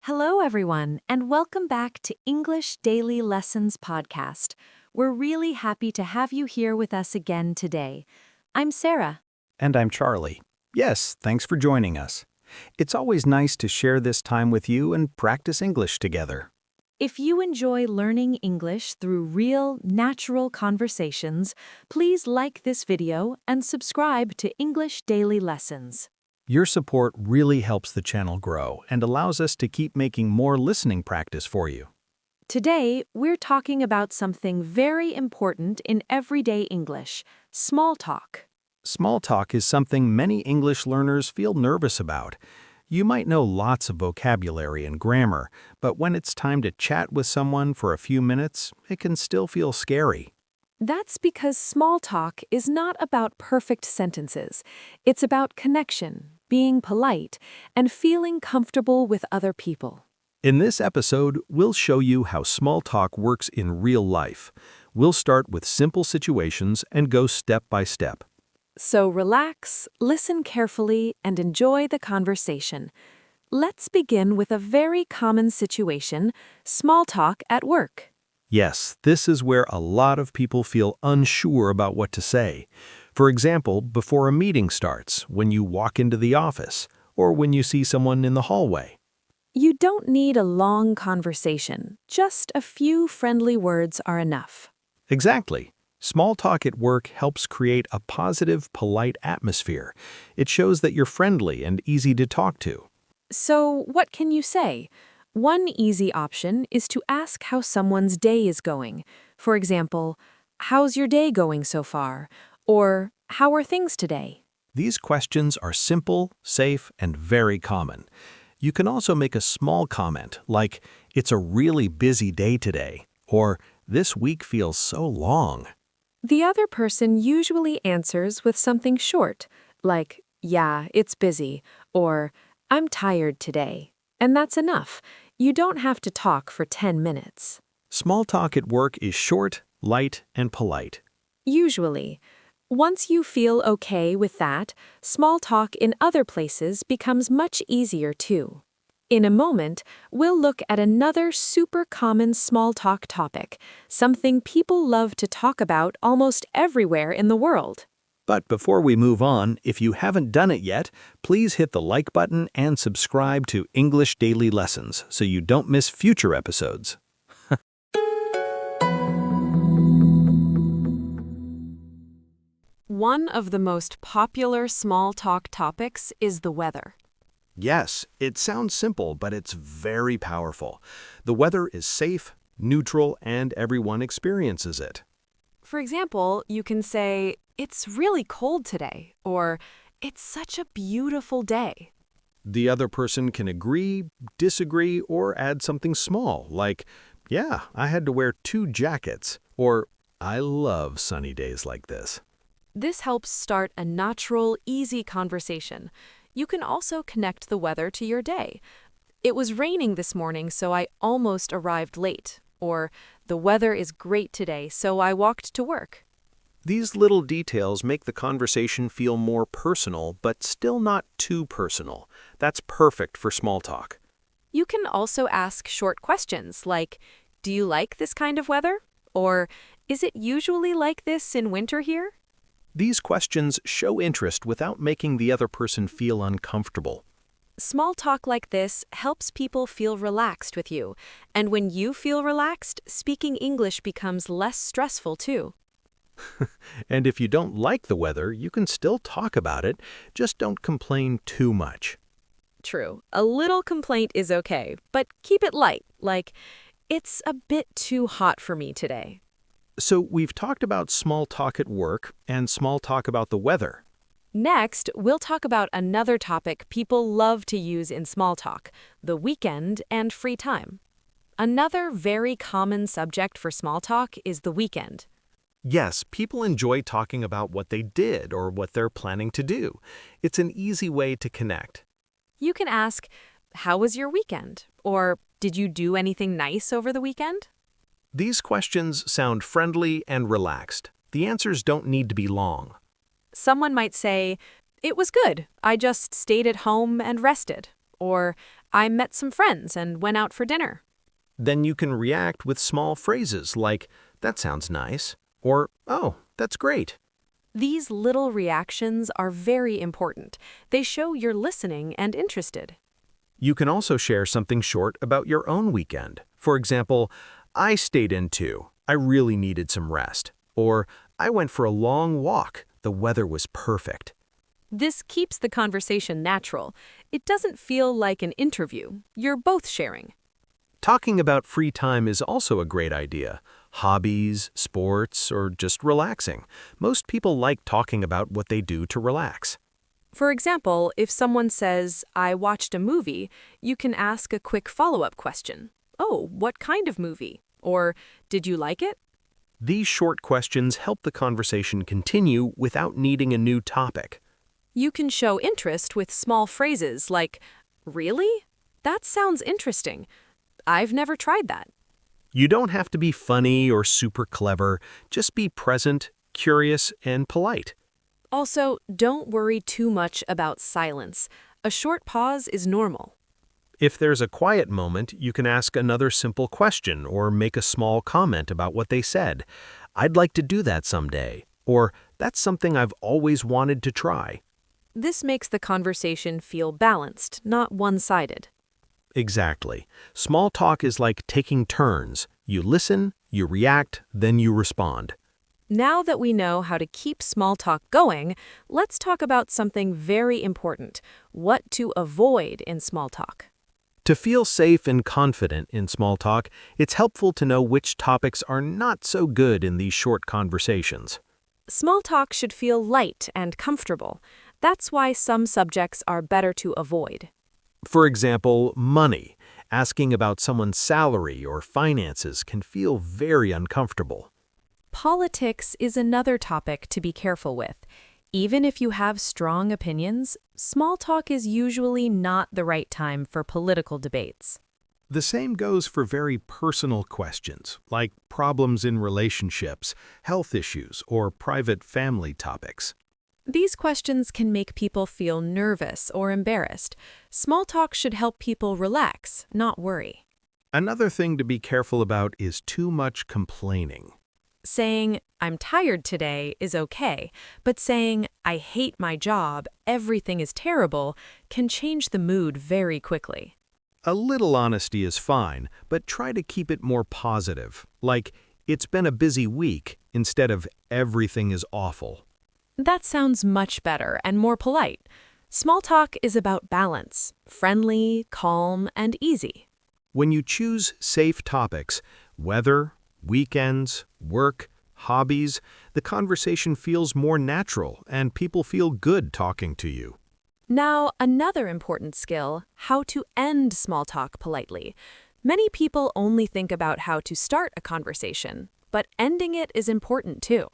Hello, everyone, and welcome back to English Daily Lessons podcast. We're really happy to have you here with us again today. I'm Sarah. And I'm Charlie. Yes, thanks for joining us. It's always nice to share this time with you and practice English together. If you enjoy learning English through real, natural conversations, please like this video and subscribe to English Daily Lessons. Your support really helps the channel grow and allows us to keep making more listening practice for you. Today, we're talking about something very important in everyday English: small talk. Small talk is something many English learners feel nervous about. You might know lots of vocabulary and grammar, but when it's time to chat with someone for a few minutes, it can still feel scary. That's because small talk is not about perfect sentences. It's about connection, being polite, and feeling comfortable with other people. In this episode, we'll show you how small talk works in real life. We'll start with simple situations and go step by step. So relax, listen carefully, and enjoy the conversation. Let's begin with a very common situation: small talk at work. Yes, this is where a lot of people feel unsure about what to say. For example, before a meeting starts, when you walk into the office, or when you see someone in the hallway. You don't need a long conversation. Just a few friendly words are enough. Exactly. Small talk at work helps create a positive, polite atmosphere. It shows that you're friendly and easy to talk to. So, what can you say? One easy option is to ask how someone's day is going. For example, "How's your day going so far?" Or, "How are things today?" These questions are simple, safe, and very common. You can also make a small comment like, "It's a really busy day today," or "This week feels so long." The other person usually answers with something short, like, "Yeah, it's busy," or "I'm tired today." And that's enough. You don't have to talk for 10 minutes. Small talk at work is short, light, and polite. Usually. Once you feel okay with that, small talk in other places becomes much easier too. In a moment, we'll look at another super common small talk topic, something people love to talk about almost everywhere in the world. But before we move on, if you haven't done it yet, please hit the like button and subscribe to English Daily Lessons so you don't miss future episodes. One of the most popular small talk topics is the weather. Yes, it sounds simple, but it's very powerful. The weather is safe, neutral, and everyone experiences it. For example, you can say, "It's really cold today," or "It's such a beautiful day." The other person can agree, disagree, or add something small, like, "Yeah, I had to wear 2 jackets," or "I love sunny days like this." This helps start a natural, easy conversation. You can also connect the weather to your day. "It was raining this morning, so I almost arrived late." Or, "The weather is great today, so I walked to work." These little details make the conversation feel more personal, but still not too personal. That's perfect for small talk. You can also ask short questions like, "Do you like this kind of weather?" Or, "Is it usually like this in winter here?" These questions show interest without making the other person feel uncomfortable. Small talk like this helps people feel relaxed with you. And when you feel relaxed, speaking English becomes less stressful too. And if you don't like the weather, you can still talk about it, just don't complain too much. True, a little complaint is okay, but keep it light, like, "It's a bit too hot for me today." So we've talked about small talk at work and small talk about the weather. Next, we'll talk about another topic people love to use in small talk: the weekend and free time. Another very common subject for small talk is the weekend. Yes, people enjoy talking about what they did or what they're planning to do. It's an easy way to connect. You can ask, "How was your weekend?" Or, "Did you do anything nice over the weekend?" These questions sound friendly and relaxed. The answers don't need to be long. Someone might say, "It was good. I just stayed at home and rested." Or, I met some friends and went out for dinner. Then you can react with small phrases like, "That sounds nice," or "Oh, that's great." These little reactions are very important. They show you're listening and interested. You can also share something short about your own weekend. For example, "I stayed in too. I really needed some rest." Or, "I went for a long walk. The weather was perfect." This keeps the conversation natural. It doesn't feel like an interview. You're both sharing. Talking about free time is also a great idea. Hobbies, sports, or just relaxing. Most people like talking about what they do to relax. For example, if someone says, I watched a movie, you can ask a quick follow-up question. Oh, what kind of movie? Or, did you like it? These short questions help the conversation continue without needing a new topic. You can show interest with small phrases like, really? That sounds interesting. I've never tried that. You don't have to be funny or super clever. Just be present, curious, and polite. Also, don't worry too much about silence. A short pause is normal. If there's a quiet moment, you can ask another simple question or make a small comment about what they said. "I'd like to do that someday," or "That's something I've always wanted to try." This makes the conversation feel balanced, not one-sided. Exactly. Small talk is like taking turns. You listen, you react, then you respond. Now that we know how to keep small talk going, let's talk about something very important: what to avoid in small talk. To feel safe and confident in small talk, it's helpful to know which topics are not so good in these short conversations. Small talk should feel light and comfortable. That's why some subjects are better to avoid. For example, money. Asking about someone's salary or finances can feel very uncomfortable. Politics is another topic to be careful with. Even if you have strong opinions, small talk is usually not the right time for political debates. The same goes for very personal questions, like problems in relationships, health issues, or private family topics. These questions can make people feel nervous or embarrassed. Small talk should help people relax, not worry. Another thing to be careful about is too much complaining. Saying, I'm tired today is okay, but saying, I hate my job, everything is terrible, can change the mood very quickly. A little honesty is fine, but try to keep it more positive, like, "It's been a busy week," instead of "Everything is awful." That sounds much better and more polite. Small talk is about balance, friendly, calm, and easy. When you choose safe topics, weather, weekends, work, hobbies, the conversation feels more natural and people feel good talking to you. Now, another important skill: how to end small talk politely. Many people only think about how to start a conversation, but ending it is important too.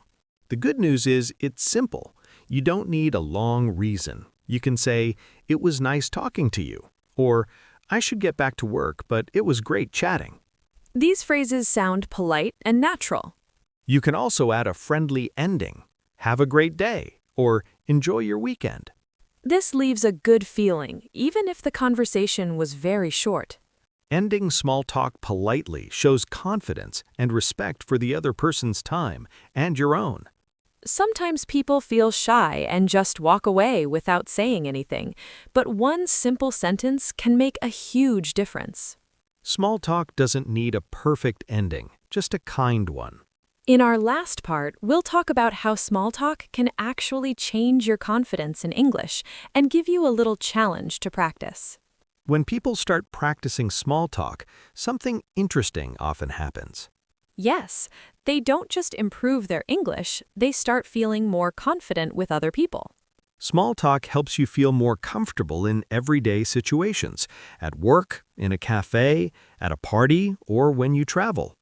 The good news is it's simple. You don't need a long reason. You can say, "It was nice talking to you," or "I should get back to work, but it was great chatting." These phrases sound polite and natural. You can also add a friendly ending. "Have a great day," or "Enjoy your weekend." This leaves a good feeling, even if the conversation was very short. Ending small talk politely shows confidence and respect for the other person's time and your own. Sometimes people feel shy and just walk away without saying anything, but one simple sentence can make a huge difference. Small talk doesn't need a perfect ending, just a kind one. In our last part, we'll talk about how small talk can actually change your confidence in English and give you a little challenge to practice. When people start practicing small talk, something interesting often happens. Yes, they don't just improve their English, they start feeling more confident with other people. Small talk helps you feel more comfortable in everyday situations, at work, in a cafe, at a party, or when you travel.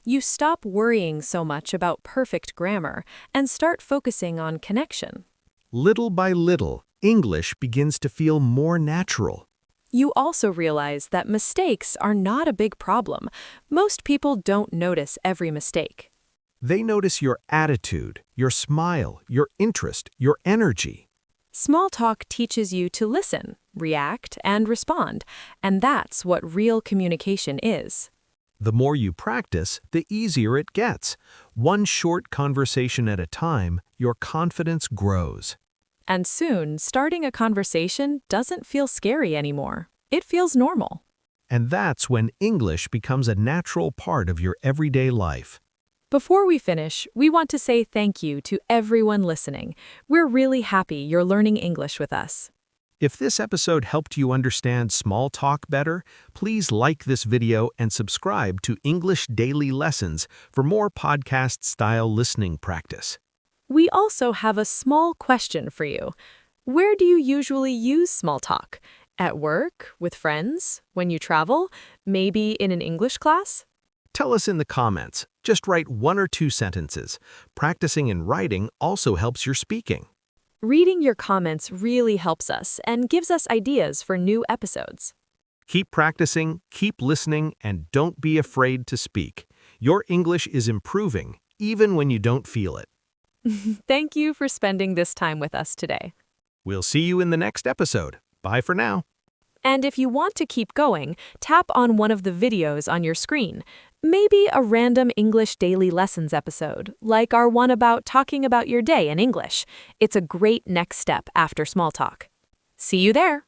You stop worrying so much about perfect grammar and start focusing on connection. Little by little, English begins to feel more natural. You also realize that mistakes are not a big problem. Most people don't notice every mistake. They notice your attitude, your smile, your interest, your energy. Small talk teaches you to listen, react, and respond. And that's what real communication is. The more you practice, the easier it gets. One short conversation at a time, your confidence grows. And soon, starting a conversation doesn't feel scary anymore. It feels normal. And that's when English becomes a natural part of your everyday life. Before we finish, we want to say thank you to everyone listening. We're really happy you're learning English with us. If this episode helped you understand small talk better, please like this video and subscribe to English Daily Lessons for more podcast-style listening practice. We also have a small question for you. Where do you usually use small talk? At work? With friends? When you travel? Maybe in an English class? Tell us in the comments. Just write 1 or 2 sentences. Practicing and writing also helps your speaking. Reading your comments really helps us and gives us ideas for new episodes. Keep practicing, keep listening, and don't be afraid to speak. Your English is improving, even when you don't feel it. Thank you for spending this time with us today. We'll see you in the next episode. Bye for now. And if you want to keep going, tap on one of the videos on your screen. Maybe a random English Daily Lessons episode, like our one about talking about your day in English. It's a great next step after small talk. See you there!